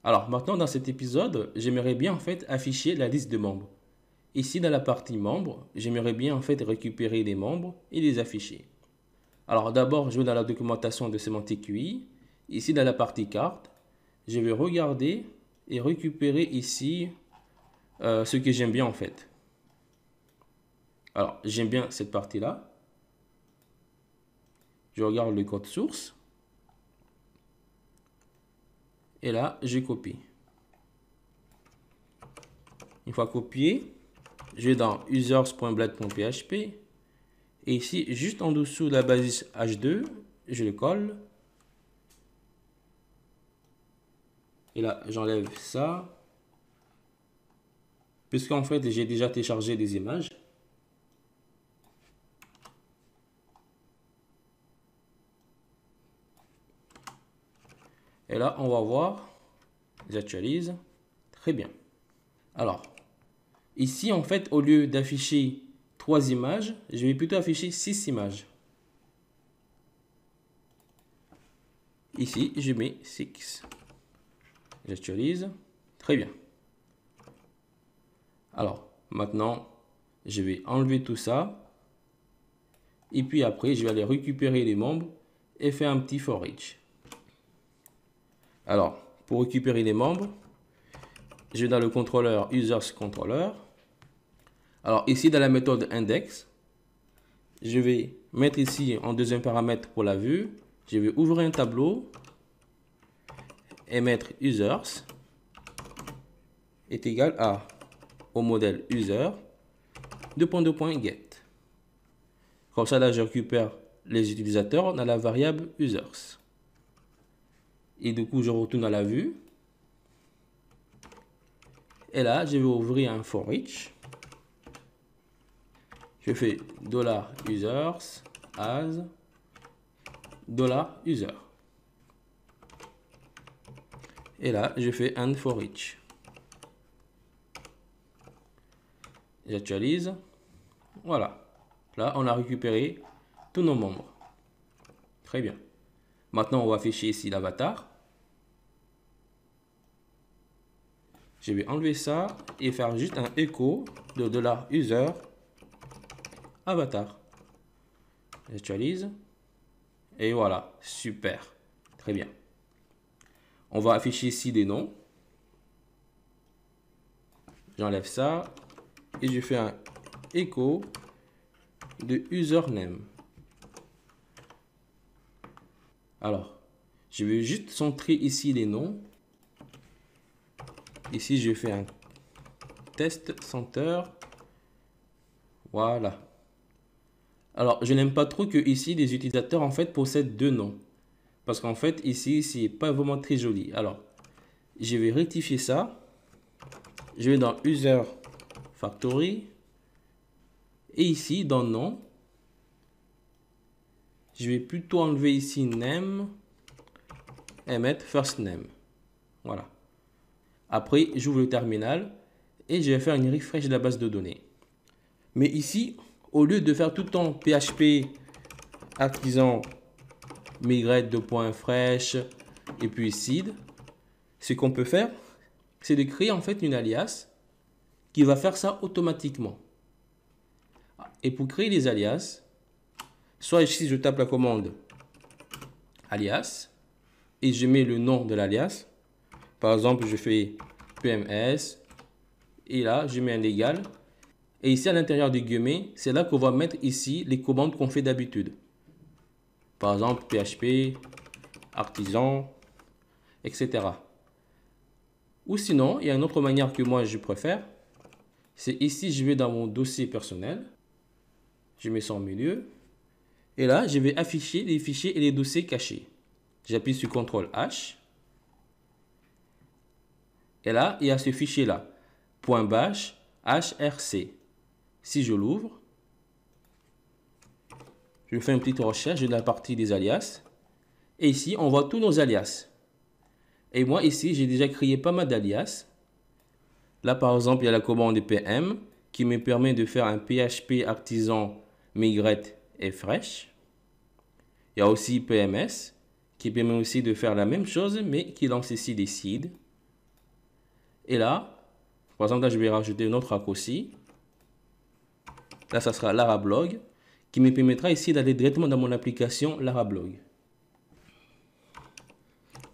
Alors maintenant dans cet épisode, j'aimerais bien en fait afficher la liste de membres. Ici dans la partie membres, j'aimerais bien en fait récupérer les membres et les afficher. Alors d'abord, je vais dans la documentation de Semantic UI. Ici dans la partie carte, je vais regarder et récupérer ici ce que j'aime bien en fait. Alors j'aime bien cette partie-là. Je regarde le code source. Et là, je copie. Une fois copié, je vais dans users.blade.php. Et ici, juste en dessous de la basis H2, je le colle. Et là, j'enlève ça. Puisqu'en fait, j'ai déjà téléchargé des images. Et là, on va voir. J'actualise. Très bien. Alors, ici, en fait, au lieu d'afficher 3 images, je vais plutôt afficher 6 images. Ici, je mets 6. J'actualise. Très bien. Alors, maintenant, je vais enlever tout ça. Et puis après, je vais aller récupérer les membres et faire un petit for each. Alors, pour récupérer les membres, je vais dans le contrôleur users controller. Alors ici, dans la méthode index, je vais mettre ici en deuxième paramètre pour la vue. Je vais ouvrir un tableau et mettre users est égal à au modèle user get. Comme ça, là, je récupère les utilisateurs dans la variable users. Et du coup, je retourne à la vue. Et là, je vais ouvrir un for each. Je fais $users as $user. Et là, je fais un for each. J'actualise. Voilà. Là, on a récupéré tous nos membres. Très bien. Maintenant, on va afficher ici l'avatar. Je vais enlever ça et faire juste un écho de $user avatar. J'actualise. Et voilà. Super. Très bien. On va afficher ici des noms. J'enlève ça. Et je fais un écho de username. Alors, je vais juste centrer ici les noms. Ici, je fais un test center. Voilà. Alors, je n'aime pas trop que ici, les utilisateurs en fait possèdent deux noms. Parce qu'en fait, ici, c'est pas vraiment très joli. Alors, je vais rectifier ça. Je vais dans user factory. Et ici, dans nom, je vais plutôt enlever ici name et mettre first name. Voilà. Après, j'ouvre le terminal et je vais faire une refresh de la base de données. Mais ici, au lieu de faire tout le temps PHP artisan migrate de point fresh et puis seed, ce qu'on peut faire, c'est de créer en fait une alias qui va faire ça automatiquement. Et pour créer les alias, soit ici je tape la commande alias et je mets le nom de l'alias. Par exemple, je fais PMS et là je mets un égal. Et ici à l'intérieur du guillemets, c'est là qu'on va mettre ici les commandes qu'on fait d'habitude. Par exemple, PHP, artisan, etc. Ou sinon, il y a une autre manière que moi je préfère. C'est ici, je vais dans mon dossier personnel. Je mets ça au milieu. Et là, je vais afficher les fichiers et les dossiers cachés. J'appuie sur CTRL H. Et là, il y a ce fichier-là. .bash hrc. Si je l'ouvre, je fais une petite recherche de la partie des alias. Et ici, on voit tous nos alias. Et moi, ici, j'ai déjà créé pas mal d'alias. Là, par exemple, il y a la commande PM qui me permet de faire un PHP artisan migrate et fresh. Il y a aussi PMS qui permet aussi de faire la même chose, mais qui lance ici des seeds. Et là, par exemple, là, je vais rajouter un autre raccourci. Là, ça sera Larablog, qui me permettra ici d'aller directement dans mon application Larablog.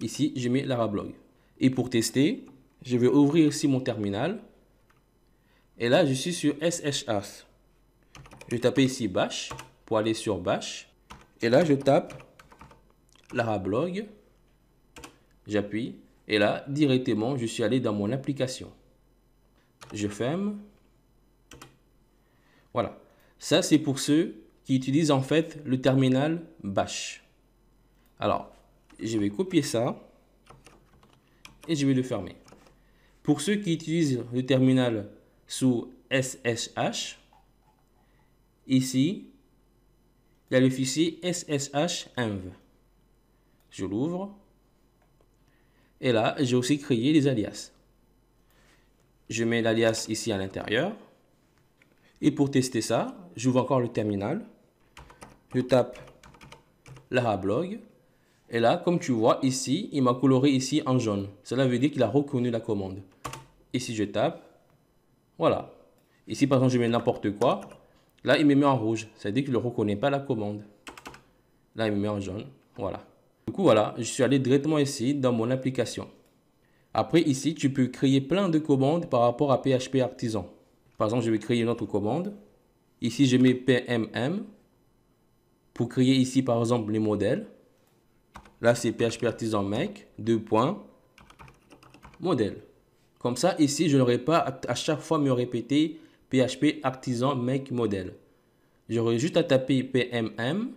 Ici, je mets Larablog. Et pour tester, je vais ouvrir ici mon terminal. Et là, je suis sur SSH. Je vais taper ici bash pour aller sur bash. Et là, je tape Larablog. J'appuie. Et là, directement, je suis allé dans mon application. Je ferme. Voilà. Ça, c'est pour ceux qui utilisent en fait le terminal bash. Alors, je vais copier ça et je vais le fermer. Pour ceux qui utilisent le terminal sous SSH, ici, il y a le fichier ssh-env. Je l'ouvre. Et là, j'ai aussi créé les alias. Je mets l'alias ici à l'intérieur. Et pour tester ça, j'ouvre encore le terminal. Je tape Larablog. Et là, comme tu vois ici, il m'a coloré ici en jaune. Cela veut dire qu'il a reconnu la commande. Ici, je tape. Voilà. Ici, par exemple, je mets n'importe quoi. Là, il me met en rouge. Ça veut dire qu'il ne reconnaît pas la commande. Là, il me met en jaune. Voilà. Du coup, voilà, je suis allé directement ici dans mon application. Après, ici, tu peux créer plein de commandes par rapport à PHP Artisan. Par exemple, je vais créer une autre commande. Ici, je mets PMM pour créer ici, par exemple, les modèles. Là, c'est PHP Artisan Make, modèle. Comme ça, ici, je n'aurai pas à chaque fois me répéter PHP Artisan Make modèle. J'aurai juste à taper PMM.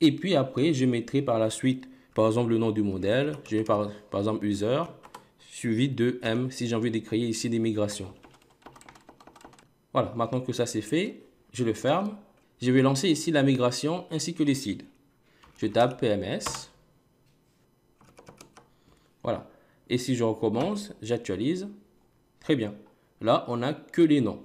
Et puis après, je mettrai par la suite, par exemple, le nom du modèle. Je vais par exemple user, suivi de M si j'ai envie de créer ici des migrations. Voilà, maintenant que ça c'est fait, je le ferme. Je vais lancer ici la migration ainsi que les seeds. Je tape PMS. Voilà. Et si je recommence, j'actualise. Très bien. Là, on n'a que les noms.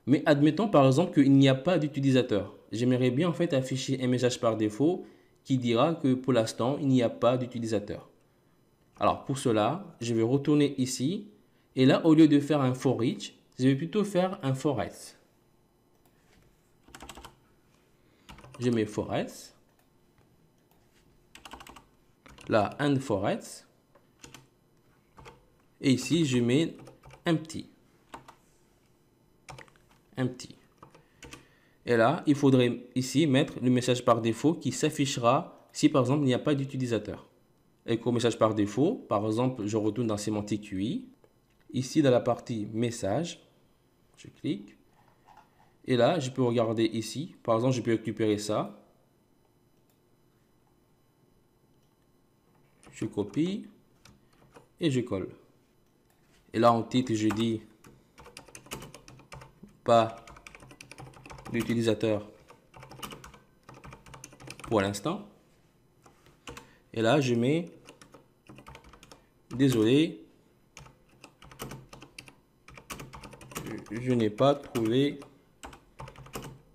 Mais admettons par exemple qu'il n'y a pas d'utilisateur. J'aimerais bien en fait afficher un message par défaut qui dira que pour l'instant, il n'y a pas d'utilisateur. Alors pour cela, je vais retourner ici. Et là, au lieu de faire un for each, je vais plutôt faire un for else. Je mets for else. Là, and for else. Et ici, je mets empty. Empty. Et là, il faudrait ici mettre le message par défaut qui s'affichera si par exemple il n'y a pas d'utilisateur. Et comme message par défaut, par exemple, je retourne dans sémantique UI. Ici, dans la partie message, je clique. Et là, je peux regarder ici. Par exemple, je peux récupérer ça. Je copie et je colle. Et là, en titre, je dis pas d'utilisateur pour l'instant. Et là, je mets désolé, je n'ai pas trouvé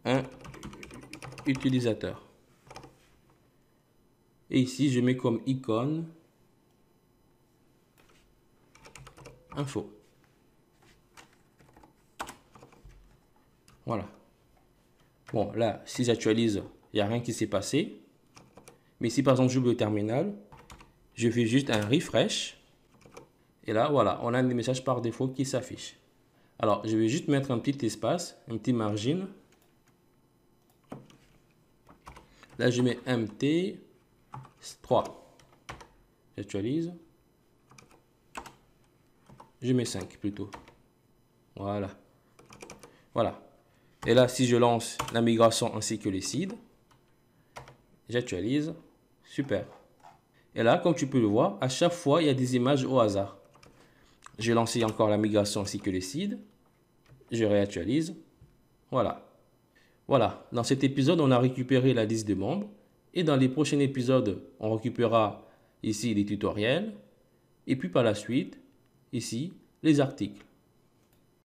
un utilisateur. Et ici, je mets comme icône info. Voilà. Bon, là, si j'actualise, il n'y a rien qui s'est passé. Mais si par exemple j'ouvre le terminal, je fais juste un refresh. Et là, voilà, on a des messages par défaut qui s'affichent. Alors, je vais juste mettre un petit espace, un petit margin. Là, je mets MT3. J'actualise. Je mets 5 plutôt. Voilà. Voilà. Et là, si je lance la migration ainsi que les seeds, j'actualise. Super. Et là, comme tu peux le voir, à chaque fois, il y a des images au hasard. J'ai lancé encore la migration ainsi que les seeds. Je réactualise. Voilà. Voilà. Dans cet épisode, on a récupéré la liste de membres. Et dans les prochains épisodes, on récupérera ici les tutoriels. Et puis par la suite, ici, les articles.